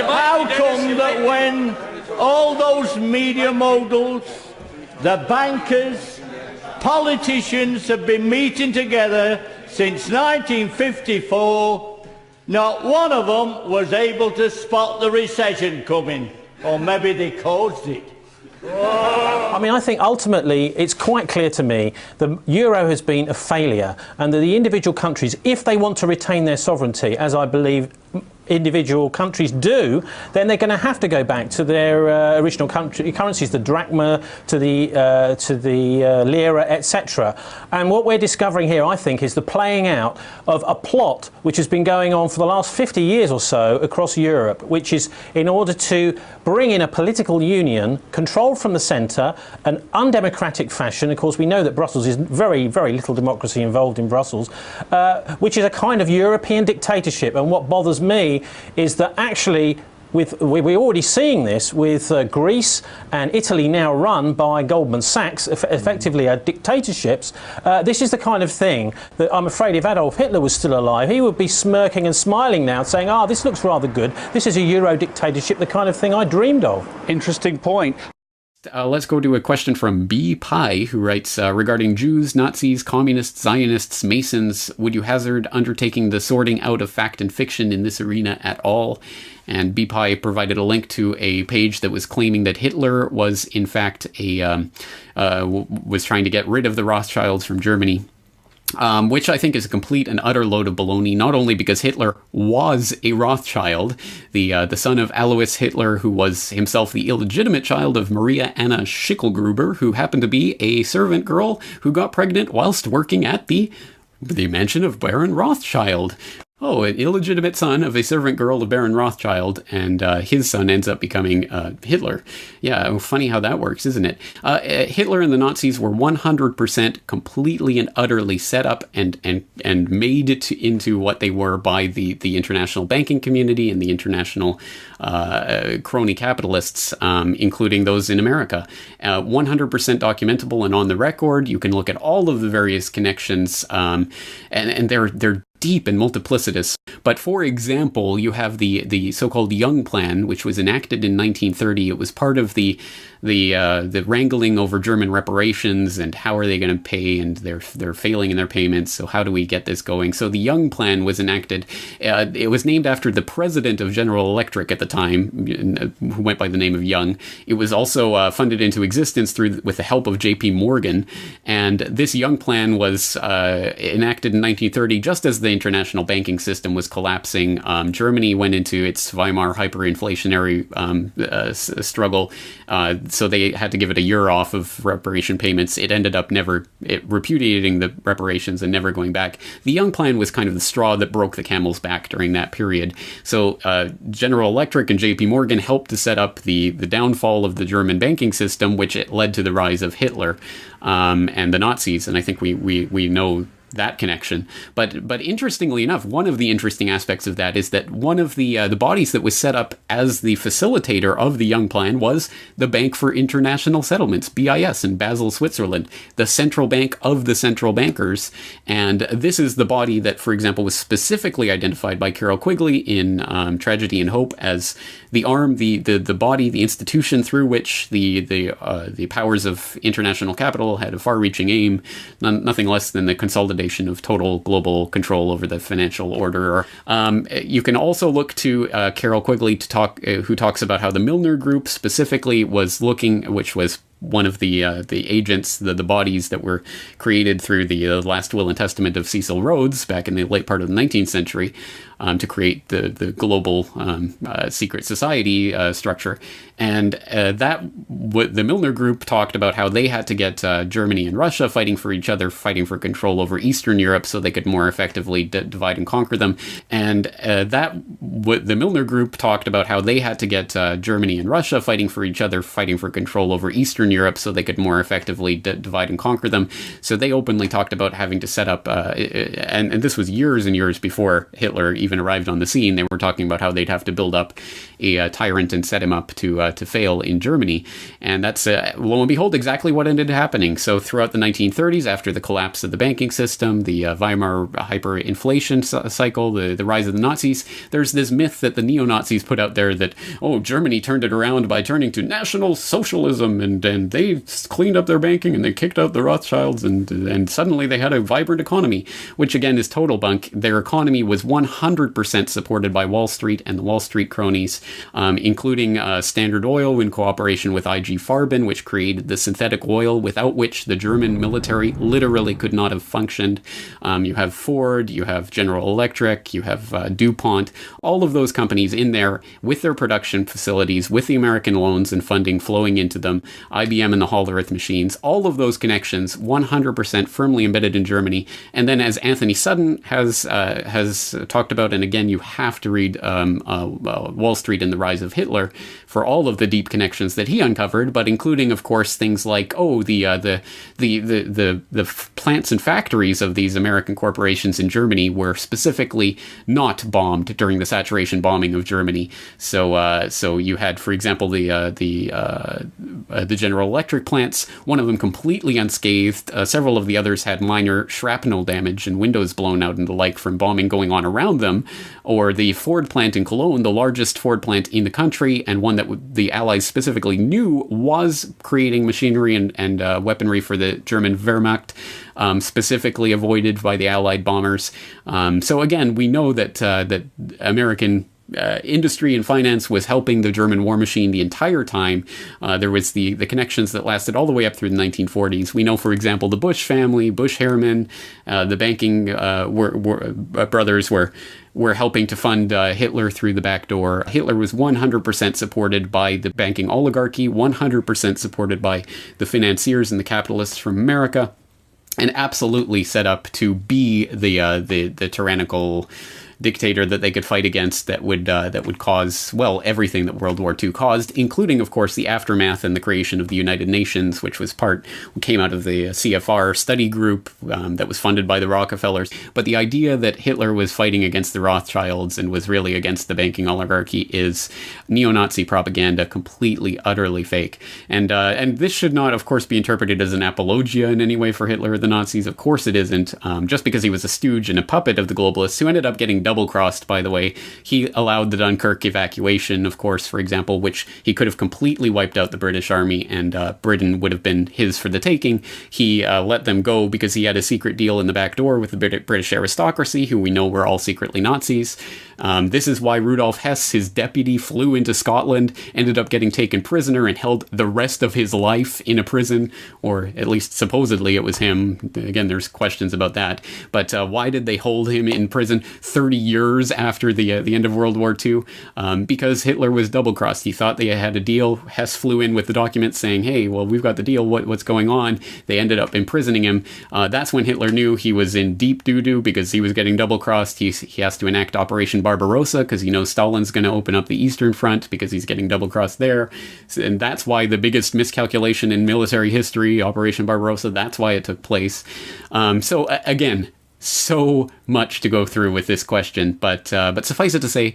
How come that when all those media moguls, the bankers, politicians have been meeting together since 1954, not one of them was able to spot the recession coming? Or maybe they caused it. I mean, I think ultimately it's quite clear to me the euro has been a failure, and that the individual countries, if they want to retain their sovereignty, as I believe individual countries do, then they're going to have to go back to their original currencies, the drachma, to the lira, etc. And what we're discovering here, I think, is the playing out of a plot which has been going on for the last 50 years or so across Europe, which is in order to bring in a political union controlled from the centre, an undemocratic fashion. Of course, we know that Brussels is very, very little democracy involved in Brussels, which is a kind of European dictatorship. And what bothers me is that actually we're already seeing this with Greece and Italy now run by Goldman Sachs, effectively dictatorships. This is the kind of thing that I'm afraid if Adolf Hitler was still alive, he would be smirking and smiling now, saying, this looks rather good. This is a Euro dictatorship, the kind of thing I dreamed of. Interesting point. Let's go to a question from B. Pie, who writes, regarding Jews, Nazis, Communists, Zionists, Masons, would you hazard undertaking the sorting out of fact and fiction in this arena at all? And B. Pie provided a link to a page that was claiming that Hitler was, in fact, was trying to get rid of the Rothschilds from Germany. Which I think is a complete and utter load of baloney, not only because Hitler was a Rothschild, the son of Alois Hitler, who was himself the illegitimate child of Maria Anna Schicklgruber, who happened to be a servant girl who got pregnant whilst working at the mansion of Baron Rothschild. Oh, an illegitimate son of a servant girl of Baron Rothschild, and his son ends up becoming Hitler. Yeah, funny how that works, isn't it? Hitler and the Nazis were 100% completely and utterly set up and made it into what they were by the international banking community and the international crony capitalists, including those in America. 100% documentable and on the record. You can look at all of the various connections, and they're deep and multiplicitous. But for example, you have the so-called Young Plan, which was enacted in 1930. It was part of the wrangling over German reparations and how are they going to pay, and they're failing in their payments. So how do we get this going? So the Young Plan was enacted. It was named after the president of General Electric at the time, who went by the name of Young. It was also funded into existence with the help of J.P. Morgan. And this Young Plan was enacted in 1930, just as the international banking system was collapsing. Germany went into its Weimar hyperinflationary struggle. So they had to give it a year off of reparation payments. It ended up repudiating the reparations and never going back. The Young Plan was kind of the straw that broke the camel's back during that period. So General Electric and J.P. Morgan helped to set up the downfall of the German banking system, which it led to the rise of Hitler and the Nazis. And I think we know that connection. But interestingly enough, one of the interesting aspects of that is that one of the bodies that was set up as the facilitator of the Young Plan was the Bank for International Settlements, BIS, in Basel, Switzerland, the central bank of the central bankers. And this is the body that, for example, was specifically identified by Carroll Quigley in Tragedy and Hope as the arm, the body, the institution through which the powers of international capital had a far-reaching aim, nothing less than the consolidation of total global control over the financial order. You can also look to Carroll Quigley who talks about how the Milner Group specifically was which was one of the agents, the bodies that were created through the last will and testament of Cecil Rhodes back in the late part of the 19th century to create the global secret society structure. And the Milner Group talked about how they had to get Germany and Russia fighting for each other, fighting for control over Eastern Europe so they could more effectively divide and conquer them. And the Milner Group talked about how they had to get Germany and Russia fighting for each other, fighting for control over Eastern Europe so they could more effectively divide and conquer them. So they openly talked about having to set up, and this was years and years before Hitler even arrived on the scene. They were talking about how they'd have to build up a tyrant and set him up to fail in Germany. And that's, lo and behold, exactly what ended up happening. So throughout the 1930s, after the collapse of the banking system, the Weimar hyperinflation cycle, the rise of the Nazis, there's this myth that the neo-Nazis put out there that, oh, Germany turned it around by turning to National Socialism, and they cleaned up their banking and they kicked out the Rothschilds, and suddenly they had a vibrant economy, which again is total bunk. Their economy was 100% supported by Wall Street and the Wall Street cronies, including Standard Oil in cooperation with IG Farben, which created the synthetic oil without which the German military literally could not have functioned. You have Ford, you have General Electric, you have DuPont, all of those companies in there with their production facilities, with the American loans and funding flowing into them, IBM and the Hollerith machines, all of those connections 100% firmly embedded in Germany. And then, as Anthony Sutton has talked about, and again, you have to read Wall Street and the Rise of Hitler for all of the deep connections that he uncovered, but including, of course, things like, the plants and factories of these American corporations in Germany were specifically not bombed during the saturation bombing of Germany. So you had, for example, the General Electric plants, one of them completely unscathed. Several of the others had minor shrapnel damage and windows blown out and the like from bombing going on around them. Or the Ford plant in Cologne, the largest Ford plant in the country, and one that the Allies specifically knew was creating machinery and weaponry for the German Wehrmacht, specifically avoided by the Allied bombers. So again, we know that American industry and finance was helping the German war machine the entire time. There was the connections that lasted all the way up through the 1940s. We know, for example, the Bush family, Bush Harriman, the banking brothers were helping to fund Hitler through the back door. Hitler was 100% supported by the banking oligarchy, 100% supported by the financiers and the capitalists from America, and absolutely set up to be the tyrannical dictator that they could fight against that would cause, well, everything that World War II caused, including, of course, the aftermath and the creation of the United Nations, which came out of the CFR study group that was funded by the Rockefellers. But the idea that Hitler was fighting against the Rothschilds and was really against the banking oligarchy is neo-Nazi propaganda, completely, utterly fake. And this should not, of course, be interpreted as an apologia in any way for Hitler or the Nazis. Of course it isn't. Just because he was a stooge and a puppet of the globalists who ended up getting double-crossed, by the way. He allowed the Dunkirk evacuation, of course, for example, which he could have completely wiped out the British army and Britain would have been his for the taking. He let them go because he had a secret deal in the back door with the British aristocracy, who we know were all secretly Nazis. This is why Rudolf Hess, his deputy, flew into Scotland, ended up getting taken prisoner and held the rest of his life in a prison, or at least supposedly it was him. Again, there's questions about that. But why did they hold him in prison 30 years after the end of World War II? Because Hitler was double-crossed. He thought they had a deal. Hess flew in with the documents saying, hey, well, we've got the deal. What's going on? They ended up imprisoning him. That's when Hitler knew he was in deep doo-doo because he was getting double-crossed. He has to enact Operation Barbarossa because he knows Stalin's going to open up the Eastern Front because he's getting double-crossed there. And that's why the biggest miscalculation in military history, Operation Barbarossa, that's why it took place. Again, so much to go through with this question, but suffice it to say,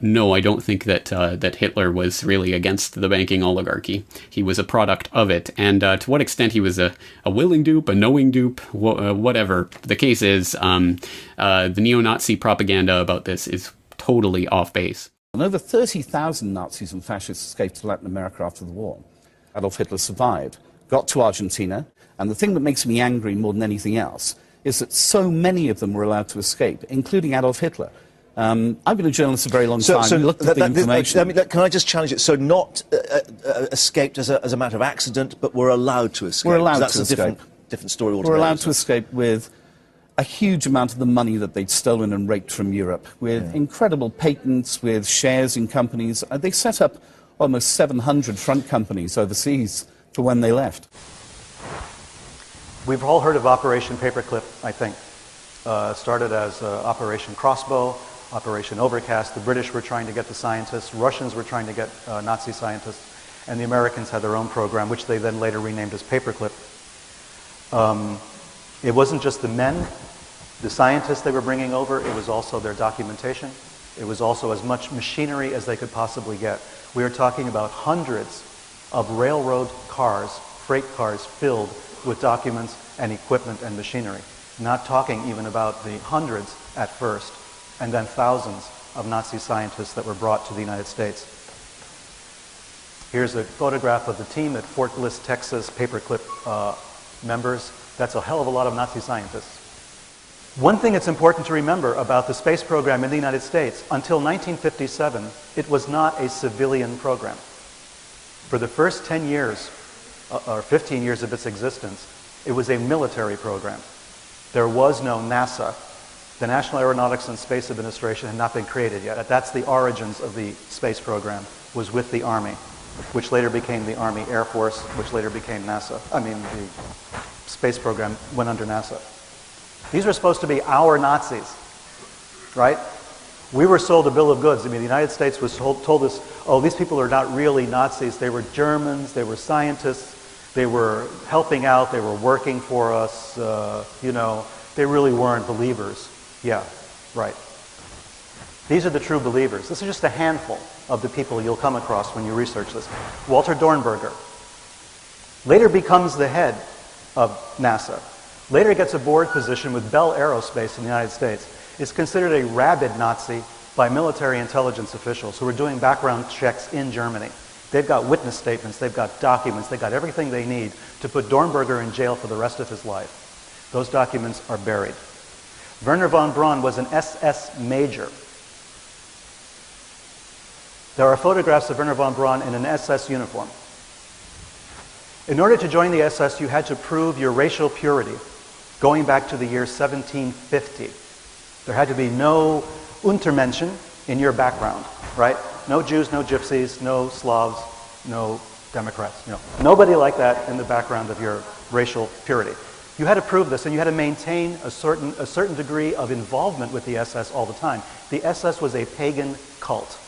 no, I don't think that Hitler was really against the banking oligarchy. He was a product of it, and to what extent he was a willing dupe, a knowing dupe, whatever the case is, the neo-Nazi propaganda about this is totally off base. And over 30,000 Nazis and fascists escaped to Latin America after the war. Adolf Hitler survived, got to Argentina, and the thing that makes me angry more than anything else is that so many of them were allowed to escape, including Adolf Hitler. I've been a journalist a very long time. So looked at the information. Can I just challenge it? So not escaped as a matter of accident, but were allowed to escape? We're allowed that's to a escape. different story altogether. We're allowed to escape with a huge amount of the money that they'd stolen and raped from Europe, with incredible patents, with shares in companies. They set up almost 700 front companies overseas for when they left. We've all heard of Operation Paperclip, I think. Started as Operation Crossbow, Operation Overcast. The British were trying to get the scientists. Russians were trying to get Nazi scientists. and the Americans had their own program, which they then later renamed as Paperclip. It wasn't just the men, the scientists they were bringing over, it was also their documentation. It was also as much machinery as they could possibly get. We are talking about hundreds of railroad cars, freight cars filled with documents and equipment and machinery. Not talking even about the hundreds at first, and then thousands of Nazi scientists that were brought to the United States. Here's a photograph of the team at Fort Bliss, Texas, Paperclip members. That's a hell of a lot of Nazi scientists. One thing that's important to remember about the space program in the United States, until 1957, it was not a civilian program. For the first 10 years, or 15 years of its existence, it was a military program. There was no NASA. The National Aeronautics and Space Administration had not been created yet. That's the origins of the space program, was with the Army, which later became the Army Air Force, which later became NASA. I mean, the space program went under NASA. These were supposed to be our Nazis, right? We were sold a bill of goods. I mean, the United States was told us, oh, these people are not really Nazis. They were Germans, they were scientists, they were helping out, they were working for us, you know, they really weren't believers. Yeah, right. These are the true believers. This is just a handful of the people you'll come across when you research this. Walter Dornberger later becomes the head of NASA. Later gets a board position with Bell Aerospace in the United States. Is considered a rabid Nazi by military intelligence officials who are doing background checks in Germany. They've got witness statements, they've got documents, they've got everything they need to put Dornberger in jail for the rest of his life. Those documents are buried. Werner von Braun was an SS major. There are photographs of Werner von Braun in an SS uniform. In order to join the SS, you had to prove your racial purity, going back to the year 1750. There had to be no Untermenschen in your background, right? No Jews, no Gypsies, no Slavs, no Democrats. You know, nobody like that in the background of your racial purity. You had to prove this, and you had to maintain a certain degree of involvement with the SS all the time. The SS was a pagan cult.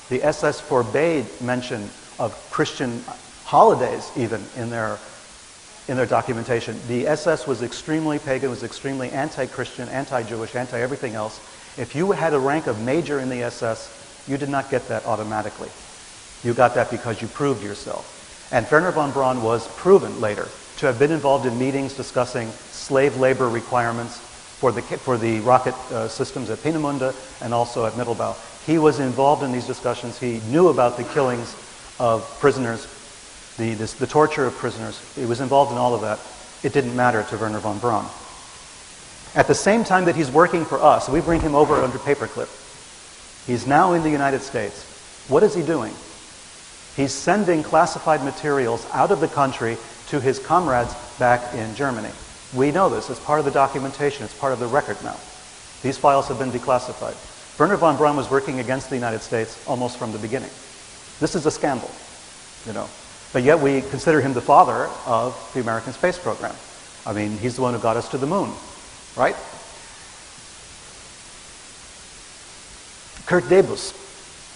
The SS forbade mention of Christian holidays even in their documentation. The SS was extremely pagan, was extremely anti-Christian, anti-Jewish, anti-everything else. If you had a rank of major in the SS, you did not get that automatically. You got that because you proved yourself. And Werner von Braun was proven later to have been involved in meetings discussing slave labor requirements for the rocket systems at Peenemünde and also at Mittelbau. He was involved in these discussions. He knew about the killings of prisoners, the torture of prisoners. He was involved in all of that. It didn't matter to Werner von Braun. At the same time that he's working for us, we bring him over under Paperclip. He's now in the United States. What is he doing? He's sending classified materials out of the country to his comrades back in Germany. We know this. It's part of the documentation. It's part of the record now. These files have been declassified. Werner von Braun was working against the United States almost from the beginning. This is a scandal, you know. But yet we consider him the father of the American space program. I mean, he's the one who got us to the moon, right? Kurt Debus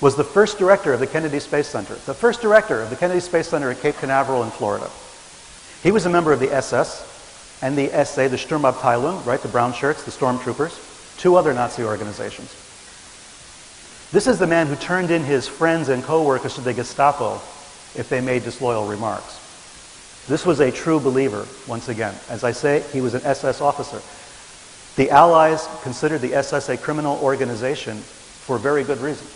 was the first director of the Kennedy Space Center, the first director of the Kennedy Space Center at Cape Canaveral in Florida. He was a member of the SS and the SA, the Sturmabteilung, right, the brown shirts, the stormtroopers, two other Nazi organizations. This is the man who turned in his friends and co-workers to the Gestapo if they made disloyal remarks. This was a true believer, once again. As I say, he was an SS officer. The Allies considered the SS a criminal organization for very good reason.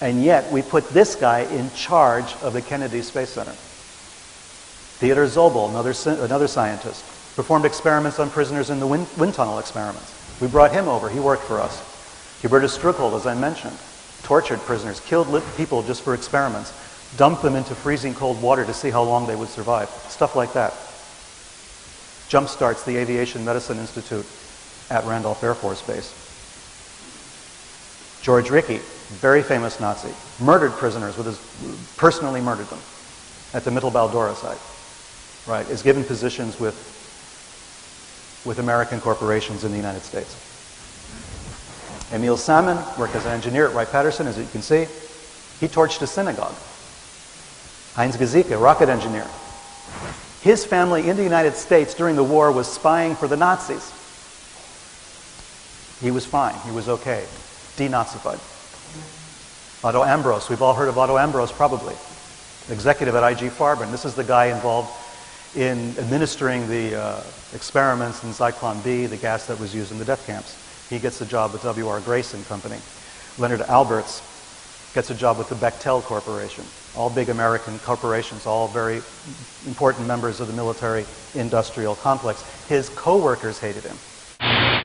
And yet, we put this guy in charge of the Kennedy Space Center. Theodor Zobel, another scientist, performed experiments on prisoners in the wind tunnel experiments. We brought him over. He worked for us. Hubertus Strughold, as I mentioned, tortured prisoners, killed people just for experiments, dumped them into freezing cold water to see how long they would survive. Stuff like that. Jumpstarts the Aviation Medicine Institute at Randolph Air Force Base. George Rickey, very famous Nazi, murdered prisoners personally murdered them at the Mittelbau-Dora site. Right, is given positions with American corporations in the United States. Emil Salmon worked as an engineer at Wright-Patterson, as you can see. He torched a synagogue Heinz Gizike, rocket engineer. His family in the United States during the war was spying for the Nazis. He was fine. He was okay. Denazified. Otto Ambros. We've all heard of Otto Ambros, probably. Executive at IG Farben. This is the guy involved in administering the experiments in Zyklon B, the gas that was used in the death camps. He gets a job with W.R. Grayson Company. Leonard Alberts gets a job with the Bechtel Corporation. All big American corporations, all very important members of the military industrial complex. His co-workers hated him.